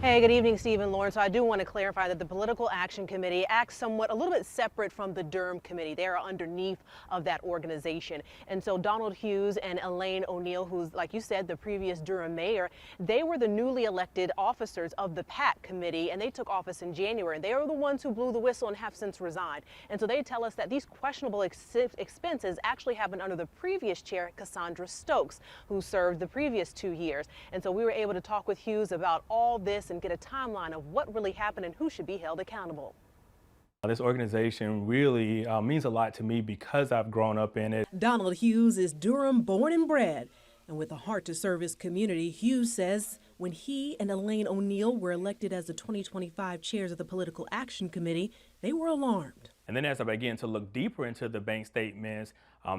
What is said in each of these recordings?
Hey, good evening, Stephen Lawrence. So I do want to clarify that the Political Action Committee acts somewhat a little bit separate from the Durham Committee. They are underneath of that organization. And so Donald Hughes and Elaine O'Neill, who's, like you said, the previous Durham mayor, they were the newly elected officers of the PAC committee, and they took office in January. They are the ones who blew the whistle and have since resigned. And so they tell us that these questionable expenses actually happened under the previous chair, Cassandra Stokes, who served the previous 2 years. And so we were able to talk with Hughes about all this and get a timeline of what really happened and who should be held accountable. This organization really means a lot to me because I've grown up in it. Donald Hughes is Durham born and bred, and with a heart to serve his community, Hughes says when he and Elaine O'Neill were elected as the 2025 chairs of the Political Action Committee, they were alarmed. And then as I began to look deeper into the bank statements,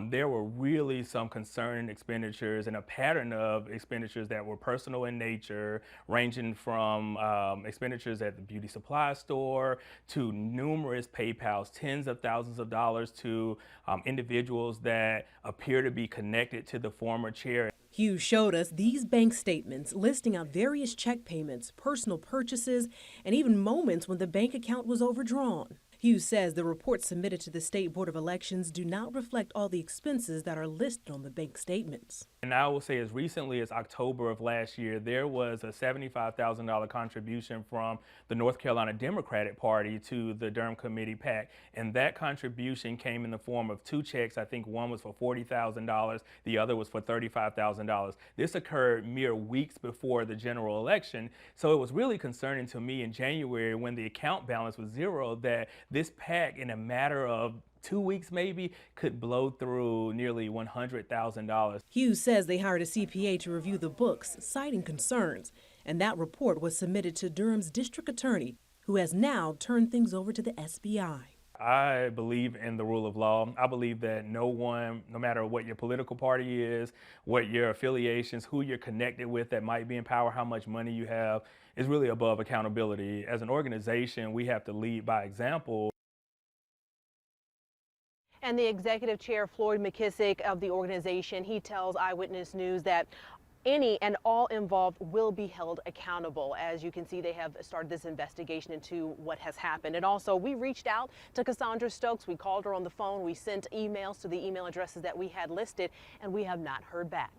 there were really some concerning expenditures and a pattern of expenditures that were personal in nature, ranging from expenditures at the beauty supply store to numerous PayPals, tens of thousands of dollars to individuals that appear to be connected to the former chair. Hughes showed us these bank statements listing out various check payments, personal purchases, and even moments when the bank account was overdrawn. Hughes says the reports submitted to the State Board of Elections do not reflect all the expenses that are listed on the bank statements. And I will say as recently as October of last year, there was a $75,000 contribution from the North Carolina Democratic Party to the Durham Committee PAC. And that contribution came in the form of 2 checks. I think one was for $40,000, the other was for $35,000. This occurred mere weeks before the general election. So it was really concerning to me in January when the account balance was zero that this PAC in a matter of 2 weeks maybe could blow through nearly $100,000. Hughes says they hired a CPA to review the books, citing concerns, and that report was submitted to Durham's district attorney, who has now turned things over to the SBI. I believe in the rule of law. I believe that no one, no matter what your political party is, what your affiliations, who you're connected with that might be in power, how much money you have, is really above accountability. As an organization, we have to lead by example. And the executive chair, Floyd McKisik of the organization, he tells Eyewitness News that any and all involved will be held accountable. As you can see, they have started this investigation into what has happened. And also, we reached out to Cassandra Stokes. We called her on the phone. We sent emails to the email addresses that we had listed, and we have not heard back.